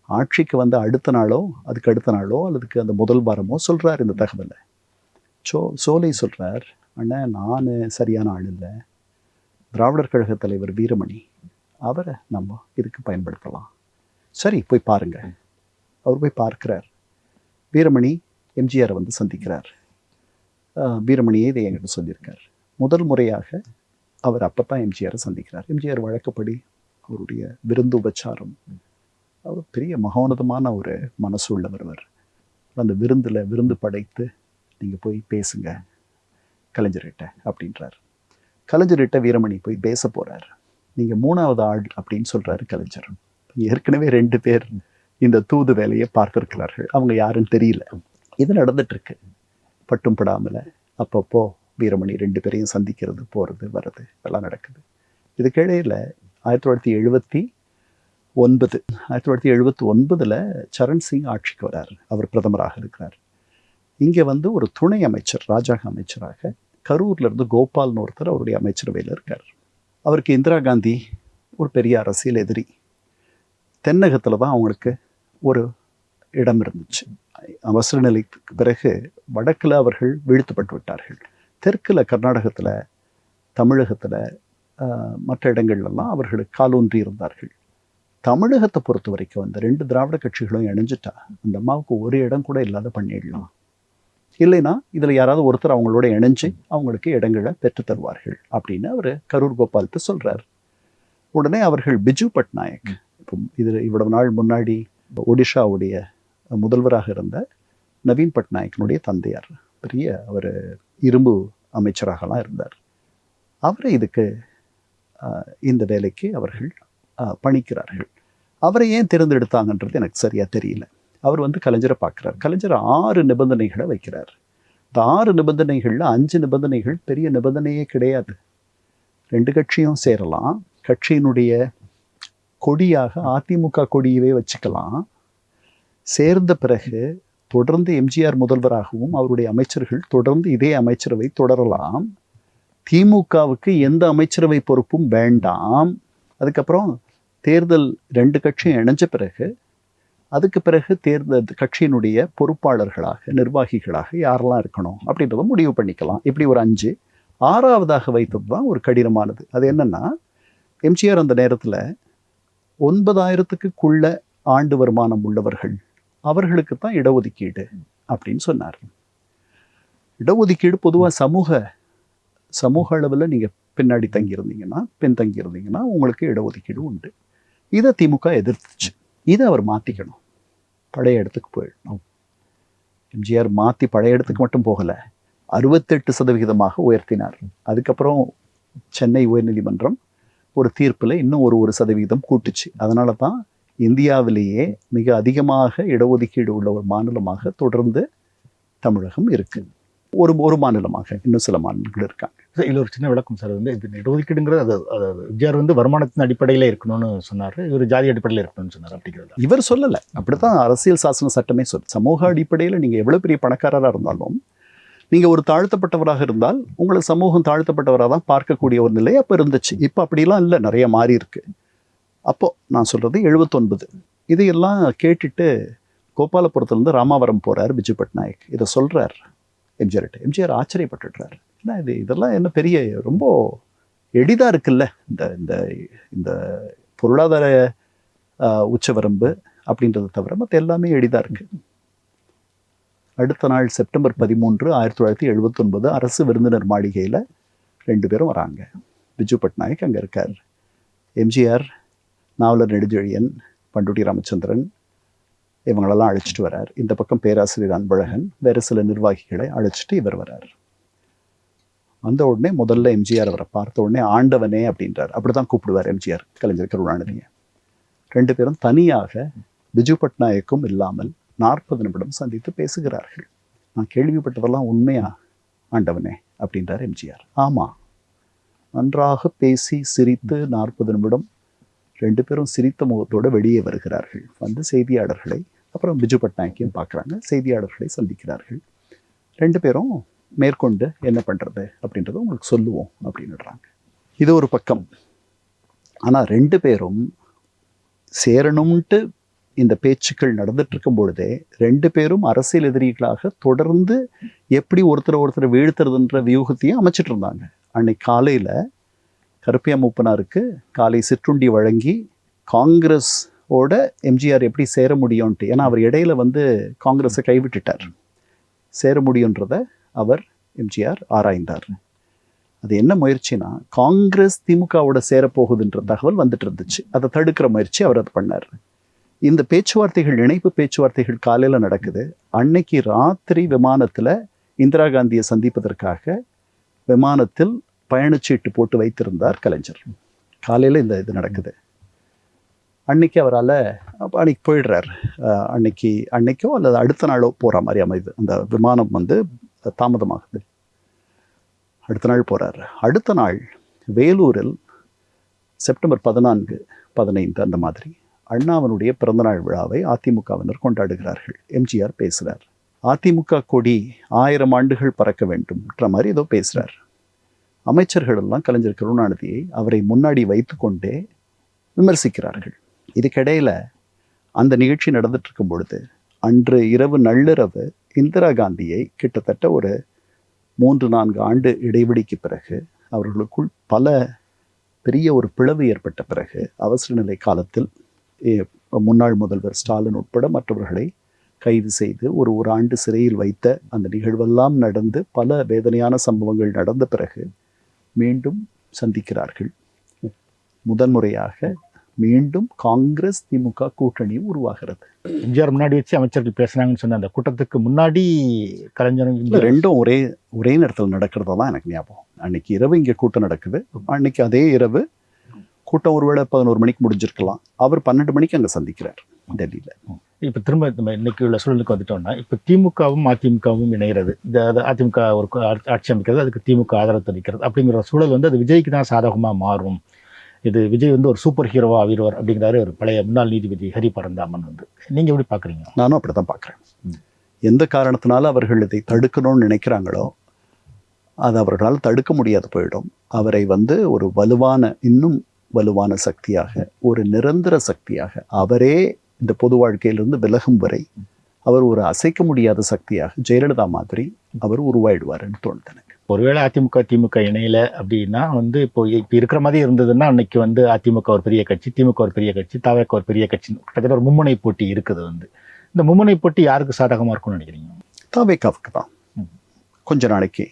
ஆட்சிக்கு வந்த அடுத்த நாளோ அதுக்கு அடுத்த நாளோ அல்லதுக்கு அந்த முதல் வாரமோ சொல்கிறார் இந்த தகவலை. சோலை சொல்கிறார், அண்ணா நான் சரியான ஆள் இல்லை, திராவிடர் கழக தலைவர் வீரமணி, அவரை நம்ம இதுக்கு பயன்படுத்தலாம். சரி போய் பாருங்க. அவர் போய் பார்க்கிறார். வீரமணி எம்ஜிஆரை வந்து சந்திக்கிறார். வீரமணியே இதை என்கிட்ட சொல்லியிருக்கார். முதல் முறையாக அவர் அப்போ தான் எம்ஜிஆரை சந்திக்கிறார். எம்ஜிஆர் வழக்கப்படி அவருடைய விருந்து உபச்சாரம், அவர் பெரிய மகோன்னதமான ஒரு மனசு உள்ளவர். அந்த விருந்து படைத்து நீங்கள் போய் பேசுங்க கலைஞர்கிட்ட அப்படின்றார். கலைஞர்கிட்ட வீரமணி போய் பேச போகிறார். நீங்கள் 3வது ஆள் அப்படின்னு சொல்கிறாரு கலைஞர். ஏற்கனவே 2 பேர் இந்த தூது வேலையை பார்த்துருக்கிறார்கள். அவங்க யாருன்னு தெரியல. இது நடந்துட்டுருக்கு பட்டும் படாமல். அப்பப்போ வீரமணி 2 பேரையும் சந்திக்கிறது, போகிறது, வர்றது எல்லாம் நடக்குது. இதுக்கிடையில் 1979 சரண் சிங் ஆட்சிக்கு வரார். அவர் பிரதமராக இருக்கிறார். இங்கே வந்து ஒரு துணை அமைச்சர், ராஜாங்க அமைச்சராக கரூர்லேருந்து கோபால்னு ஒருத்தர் அவருடைய அமைச்சரவையில் இருக்கார். அவருக்கு இந்திரா காந்தி ஒரு பெரிய அரசியல் எதிரி. தென்னகத்தில் தான் அவங்களுக்கு ஒரு இடம் இருந்துச்சு. அவசர நிலைக்கு பிறகு வடக்கில் அவர்கள் வீழ்த்தப்பட்டு விட்டார்கள். தெற்கில் கர்நாடகத்தில், தமிழகத்தில், மற்ற இடங்கள்லாம் அவர்களுக்கு காலூன்றி இருந்தார்கள். தமிழகத்தை பொறுத்த வரைக்கும் அந்த 2 திராவிட கட்சிகளும் இணைஞ்சிட்டா அந்த அம்மாவுக்கு ஒரு இடம் கூட இல்லாத பண்ணிடலாம். இல்லைன்னா இதில் யாராவது ஒருத்தர் அவங்களோட இணைஞ்சு அவங்களுக்கு இடங்களை பெற்று தருவார்கள் அப்படின்னு அவர் கரூர் கோபால்கிட்ட சொல்கிறார். உடனே அவர்கள் பிஜு பட்நாயக், இப்போ இதில் இவ்வளவு நாள் முன்னாடி ஒடிஷாவுடைய முதல்வராக இருந்த நவீன் பட்நாயக்கனுடைய தந்தையார், பெரிய அவர் இரும்பு அமைச்சராகலாம் இருந்தார். அவரை இதுக்கு இந்த வேலைக்கு அவர்கள் பணிக்கிறார்கள். அவரை ஏன் தேர்ந்தெடுத்தாங்கன்றது எனக்கு சரியாக தெரியல. அவர் வந்து கலைஞரை பார்க்குறார். கலைஞர் 6 நிபந்தனைகளை வைக்கிறார். இந்த 6 நிபந்தனைகளில் 5 நிபந்தனைகள் பெரிய நிபந்தனையே கிடையாது. 2 கட்சியும் சேரலாம், கட்சியினுடைய கொடியாக அதிமுக கொடியவே வச்சுக்கலாம், சேர்ந்த பிறகு தொடர்ந்து எம்ஜிஆர் முதல்வராகவும் அவருடைய அமைச்சர்கள் தொடர்ந்து இதே அமைச்சரவை தொடரலாம், திமுகவுக்கு எந்த அமைச்சரவை பொறுப்பும் வேண்டாம், அதுக்கப்புறம் தேர்தல் 2 கட்சியும் இணைஞ்ச பிறகு அதுக்கு பிறகு தேர்தல் கட்சியினுடைய பொறுப்பாளர்களாக நிர்வாகிகளாக யாரெல்லாம் இருக்கணும் அப்படின்றத முடிவு பண்ணிக்கலாம். இப்படி ஒரு 5. 6வதாக வைத்தது தான் ஒரு கடினமானது. அது என்னன்னா, எம்ஜிஆர் அந்த நேரத்தில் 9,000க்குள்ள ஆண்டு வருமானம் உள்ளவர்கள் அவர்களுக்கு தான் இடஒதுக்கீடு அப்படின்னு சொன்னார். இடஒதுக்கீடு பொதுவாக சமூக அளவில் நீங்கள் பின்னாடி பின்தங்கியிருந்தீங்கன்னா உங்களுக்கு இடஒதுக்கீடு உண்டு. இதை திமுக எதிர்த்துச்சு. இதை அவர் மாற்றிக்கணும், பழைய இடத்துக்கு போயிடணும். எம்ஜிஆர் மாற்றி பழைய இடத்துக்கு மட்டும் போகலை, 68% உயர்த்தினார். அதுக்கப்புறம் சென்னை உயர்நீதிமன்றம் ஒரு தீர்ப்பில் இன்னும் ஒரு 1% கூட்டுச்சு. அதனால தான் இந்தியாவிலேயே மிக அதிகமாக இடஒதுக்கீடு உள்ள ஒரு மாநிலமாக தொடர்ந்து தமிழகம் இருக்குது. ஒரு மாநிலமாக இன்னும் சில மாநிலங்கள் இருக்காங்க. இதில் ஒரு சின்ன விளக்கம் சார். வந்து இது இடஒதுக்கீடுங்கிறது அது எம்ஜிஆர் வந்து வருமானத்தின் அடிப்படையில் இருக்கணும்னு சொன்னார், இவர் ஜாதி அடிப்படையில் இருக்கணும்னு சொன்னார். அப்படிங்கிறது இவர் சொல்லலை, அப்படித்தான் அரசியல் சாசன சட்டமே சமூக அடிப்படையில் நீங்கள் எவ்வளோ பெரிய பணக்காரராக இருந்தாலும் நீங்கள் ஒரு தாழ்த்தப்பட்டவராக இருந்தால் உங்களை சமூகம் தாழ்த்தப்பட்டவராக தான் பார்க்கக்கூடிய ஒரு நிலை அப்போ இருந்துச்சு. இப்போ அப்படிலாம் இல்லை, நிறைய மாறி இருக்கு. அப்போது நான் சொல்கிறது 79. இதையெல்லாம் கேட்டுட்டு கோபாலபுரத்துலேருந்து ராமாவரம் போகிறார் பிஜு பட்நாயக். இதை சொல்கிறார் எம்ஜிஆர்கிட்ட. எம்ஜிஆர் ஆச்சரியப்பட்டுறார். ஏன்னா இதெல்லாம் என்ன பெரிய ரொம்ப எளிதாக இருக்குல்ல, இந்த பொருளாதார உச்சவரம்பு அப்படின்றத தவிர மற்ற எல்லாமே எளிதாக இருக்குது. அடுத்த நாள் செப்டம்பர் 13, 1979 அரசு விருந்தினர் மாளிகையில் 2 பேரும் வராங்க. பிஜு பட்நாயக் அங்கே இருக்கார், எம்ஜிஆர், நாவலர் நெடுஞ்செழியன், பண்டுட்டி ராமச்சந்திரன் இவங்களெல்லாம் அழைச்சிட்டு வரார். இந்த பக்கம் பேராசிரியர் அன்பழகன், வேறு சில நிர்வாகிகளை அழைச்சிட்டு இவர் வரார். வந்த உடனே முதல்ல எம்ஜிஆர் அவரை பார்த்த உடனே ஆண்டவனே அப்படின்றார். அப்படி தான் கூப்பிடுவார் எம்ஜிஆர் கலைஞர் கருணாநிதியை. 2 பேரும் தனியாக பிஜு பட்நாயக்கும் இல்லாமல் 40 நிமிடம் சந்தித்து பேசுகிறார்கள். நான் கேள்விப்பட்டதெல்லாம் உண்மையா ஆண்டவனே அப்படின்றார் எம்ஜிஆர். ஆமாம், நன்றாக பேசி சிரித்து 40 நிமிடம் 2 பேரும் சிரித்த முகத்தோடு வெளியே வருகிறார்கள். வந்து செய்தியாளர்களை, அப்புறம் பிஜு பட்நாயக்கையும் பார்க்குறாங்க, செய்தியாளர்களை சந்திக்கிறார்கள். 2 பேரும் மேற்கொண்டு என்ன பண்ணுறது அப்படின்றத உங்களுக்கு சொல்லுவோம் அப்படின்னுறாங்க. இது ஒரு பக்கம். ஆனால் 2 பேரும் சேரணும்ன்ட்டு இந்த பேச்சுக்கள் நடந்துட்டு இருக்கும் பொழுதே 2 பேரும் அரசியல் எதிரிகளாக தொடர்ந்து எப்படி ஒருத்தர் வீழ்த்துறதுன்ற வியூகத்தையும் அமைச்சிட்டு இருந்தாங்க. அன்னைக்கு காலையில் கருப்பையா மூப்பனாருக்கு காலை சிற்றுண்டி வழங்கி காங்கிரஸோட எம்ஜிஆர் எப்படி சேர முடியும்ன்ட்டு, ஏன்னா அவர் இடையில வந்து காங்கிரஸை கைவிட்டுட்டார், சேர முடியுன்றதை அவர் எம்ஜிஆர் ஆராய்ந்தார். அது என்ன முயற்சினா, காங்கிரஸ் திமுகவோட சேரப்போகுதுன்ற தகவல் வந்துட்டு இருந்துச்சு. அதை தடுக்கிற முயற்சி அவர் அதை பண்ணார். இந்த பேச்சுவார்த்தைகள், இணைப்பு பேச்சுவார்த்தைகள் காலையில் நடக்குது. அன்னைக்கு ராத்திரி விமானத்தில் இந்திரா காந்தியை சந்திப்பதற்காக விமானத்தில் பயணச்சீட்டு போட்டு வைத்திருந்தார் கலைஞர். காலையில் இந்த இது நடக்குது. அன்னைக்கு அவரால் அன்னைக்கு போயிடுறார். அன்னைக்கோ அல்லது அடுத்த நாளோ போகிற மாதிரி அமைது. அந்த விமானம் வந்து தாமதமாகுது. அடுத்த நாள் போகிறார். அடுத்த நாள் வேலூரில் செப்டம்பர் 14, 15 அந்த மாதிரி அண்ணாவனுடைய பிறந்தநாள் விழாவை அதிமுகவினர் கொண்டாடுகிறார்கள். எம்ஜிஆர் பேசுகிறார். அதிமுக கொடி 1000 ஆண்டுகள் பறக்க வேண்டும்ன்ற மாதிரி ஏதோ பேசுகிறார். அமைச்சர்கள் எல்லாம் கலைஞர் கருணாநிதியை அவரை முன்னாடி வைத்து கொண்டே விமர்சிக்கிறார்கள். இதுக்கிடையில் அந்த நிகழ்ச்சி நடந்துட்டு இருக்கும் பொழுது அன்று இரவு நள்ளிரவு இந்திரா காந்தியை கிட்டத்தட்ட ஒரு 3-4 ஆண்டு இடைவெளிக்கு பிறகு, அவர்களுக்குள் பெரிய ஒரு பிளவு ஏற்பட்ட பிறகு, அவசர நிலை காலத்தில் முன்னாள் முதல்வர் ஸ்டாலின் உட்பட மற்றவர்களை கைது செய்து ஒரு ஆண்டு சிறையில் வைத்த அந்த நிகழ்வெல்லாம் நடந்து பல வேதனையான சம்பவங்கள் நடந்த பிறகு மீண்டும் சந்திக்கிறார்கள். முதன்முறையாக மீண்டும் காங்கிரஸ் திமுக கூட்டணி உருவாகிறது. எம்ஜிஆர் முன்னாடி வச்சு அமைச்சர்கள் பேசுனாங்கன்னு சொன்ன அந்த கூட்டத்துக்கு முன்னாடி கலைஞரும் ரெண்டும் ஒரே நேரத்தில் நடக்கிறதா தான் எனக்கு ஞாபகம். அன்னைக்கு இரவு இங்கே கூட்டம் நடக்குது. அன்னைக்கு அதே இரவு கூட்டம் ஒருவேளை 11 மணிக்கு முடிஞ்சிருக்கலாம். அவர் 12 மணிக்கு அங்கே சந்திக்கிறார் டெல்லியில். இப்போ திரும்ப நம்ம இன்னைக்கு உள்ள சூழலுக்கு வந்துட்டோம்னா, இப்போ திமுகவும் அதிமுகவும் இணைகிறது, அதிமுக ஒரு ஆட்சி அமைக்கிறது, அதுக்கு திமுக ஆதரவு தெரிவிக்கிறது அப்படிங்கிற சூழல் வந்து அது விஜய்க்கு தான் சாதகமாக மாறும். இது விஜய் வந்து ஒரு சூப்பர் ஹீரோவா ஆகிடுவார் அப்படிங்கிறாரு ஒரு பழைய முன்னாள் நீதிபதி ஹரி பரந்தாமன் வந்து. நீங்கள் எப்படி பார்க்குறீங்க? நானும் அப்படி தான் பார்க்குறேன். எந்த காரணத்தினால அவர்கள் இதை தடுக்கணும்னு நினைக்கிறாங்களோ அது அவர்களால் தடுக்க முடியாது போயிடும். அவரை வந்து ஒரு இன்னும் வலுவான சக்தியாக, ஒரு நிரந்தர சக்தியாக, அவரே இந்த பொது வாழ்க்கையிலிருந்து விலகும் வரை அவர் ஒரு அசைக்க முடியாத சக்தியாக ஜெயலலிதா மாதிரி அவர் உருவாயிடுவார்னு தோணுது எனக்கு. ஒருவேளை அதிமுக திமுக இணையில அப்படின்னா வந்து இப்போ இருக்கிற மாதிரி இருந்ததுன்னா அன்னைக்கு வந்து அதிமுக ஒரு பெரிய கட்சி, திமுக ஒரு பெரிய கட்சி, தவேக ஒரு பெரிய கட்சி, கிட்டத்தட்ட ஒரு மும்முனை போட்டி இருக்குது வந்து. இந்த மும்முனை போட்டி யாருக்கு சாதகமாக இருக்கும்னு நினைக்கிறீங்க? தவேகாவுக்கு தான். கொஞ்ச நாளைக்கு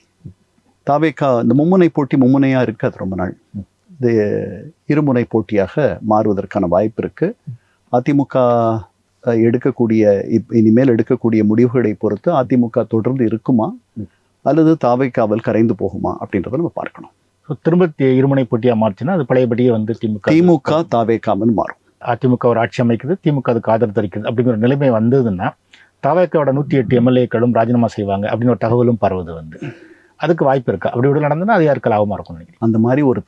தவேகா இந்த மும்முனை போட்டி மும்முனையாக இருக்காது ரொம்ப நாள். இது இருமுனை போட்டியாக மாறுவதற்கான வாய்ப்பு இருக்குது. அதிமுக இனிமேல் எடுக்கக்கூடிய முடிவுகளை பொறுத்து அதிமுக தொடர்ந்து இருக்குமா அல்லது தாவேகாவில் கரைந்து போகுமா அப்படின்றத நம்ம பார்க்கணும். திரும்ப இருமுனை போட்டியாக மாறுச்சுன்னா அது பழையபடியே வந்து திமுக தாவேகாமன் மாறும். அதிமுக ஒரு ஆட்சி அமைக்குது, திமுக அதுக்கு ஆதரவு தெரிவிக்கிறது அப்படிங்கிற நிலைமை வந்ததுன்னா தாவேகாவோட 108 எம்எல்ஏக்களும் ராஜினாமா செய்வாங்க அப்படின்னு ஒரு தகவலும் பரவுது வந்து. அதுக்கு வாய்ப்பு இருக்கா? அப்படி விட நடந்ததுன்னா அது யாருக்கு லாபமாக இருக்கும்னு நினைக்கிறேன். அந்த மாதிரி ஒரு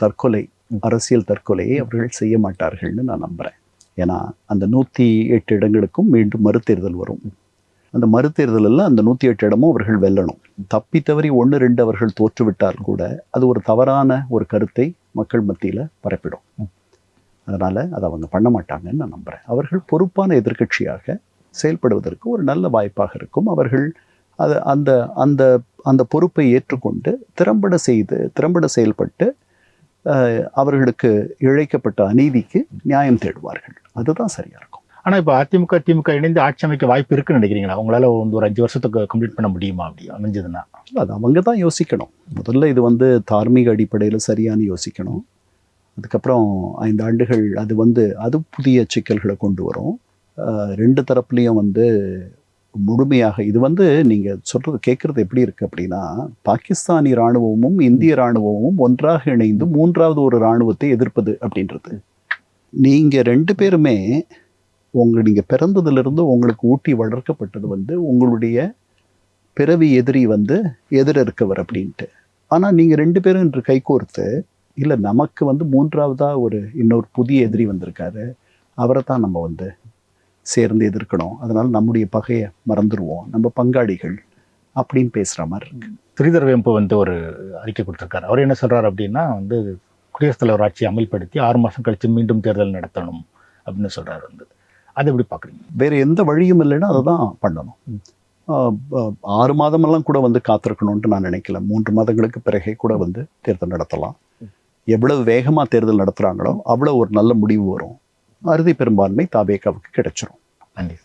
அரசியல் தற்கொலையை அவர்கள் செய்ய மாட்டார்கள்னு நான் நம்புகிறேன். ஏன்னா அந்த 108 இடங்களுக்கும் மீண்டும் மறுதேர்தல் வரும். அந்த மறுதேர்தலில் அந்த 108 இடமும் அவர்கள் வெல்லணும். தப்பி தவறி 1-2 அவர்கள் தோற்றுவிட்டால் கூட அது ஒரு தவறான ஒரு கருத்தை மக்கள் மத்தியில் பரப்பிடும். அதனால் அதை அவங்க பண்ண மாட்டாங்கன்னு நான் நம்புகிறேன். அவர்கள் பொறுப்பான எதிர்க்கட்சியாக செயல்படுவதற்கு ஒரு நல்ல வாய்ப்பாக இருக்கும். அவர்கள் அந்த பொறுப்பை ஏற்றுக்கொண்டு திறம்பட செயல்பட்டு அவர்களுக்கு இழைக்கப்பட்ட அநீதிக்கு நியாயம் தேடுவார்கள். அதுதான் சரியா இருக்கும். ஆனால் இப்போ அதிமுக திமுக இணைந்து ஆட்சி அமைக்க வாய்ப்பு இருக்குன்னு நினைக்கிறீங்களா? அவங்களால ஒரு 5 வருஷத்துக்கு கம்ப்ளீட் பண்ண முடியுமா? அப்படி அமைஞ்சதுன்னா அது அவங்க தான் யோசிக்கணும். முதல்ல இது தார்மீக அடிப்படையில் சரியானு யோசிக்கணும். அதுக்கப்புறம் 5 ஆண்டுகள் அது வந்து அது புதிய சிக்கல்களை கொண்டு வரும். 2 தரப்புலையும் வந்து முழுமையாக இது வந்து நீங்கள் சொல்கிறது கேட்குறது எப்படி இருக்குது அப்படின்னா, பாகிஸ்தானி இராணுவமும் இந்திய இராணுவமும் ஒன்றாக இணைந்து 3வது ஒரு இராணுவத்தை எதிர்ப்பது அப்படின்றது. நீங்கள் 2 பேருமே நீங்கள் பிறந்ததிலிருந்து உங்களுக்கு ஊட்டி வளர்க்கப்பட்டது வந்து உங்களுடைய பிறவி எதிரி வந்து எதிர இருக்கவர் அப்படின்ட்டு. ஆனால் நீங்கள் 2 பேரும் இன்று கைகோர்த்து இல்லை நமக்கு வந்து 3வதாக ஒரு இன்னொரு புதிய எதிரி வந்திருக்காரு, அவரை தான் நம்ம வந்து சேர்ந்து எதிர்க்கணும், அதனால் நம்முடைய பகையை மறந்துடுவோம், நம்ம பங்காளிகள் அப்படின்னு பேசுகிற மாதிரி இருக்கு. ஸ்ரீதர் வேம்பு வந்து ஒரு அறிக்கை கொடுத்துருக்காரு. அவர் என்ன சொல்கிறார் அப்படின்னா வந்து குடியரசுத் தலைவர் ஆட்சியை அமல்படுத்தி 6 மாதம் கழித்து மீண்டும் தேர்தல் நடத்தணும் அப்படின்னு சொல்கிறார். வந்து அதை எப்படி பார்க்குறீங்க? வேறு எந்த வழியும் இல்லைன்னா அதை தான் பண்ணணும். 6 மாதமெல்லாம் கூட வந்து காத்திருக்கணும்ன்ட்டு நான் நினைக்கல. 3 மாதங்களுக்கு பிறகே கூட வந்து தேர்தல் நடத்தலாம். எவ்வளவு வேகமாக தேர்தல் நடத்துகிறாங்களோ அவ்வளோ ஒரு நல்ல முடிவு வரும். அறுதி பெரும்பான்மை தாவேகாவுக்கு கிடைச்சிரும். நன்றி.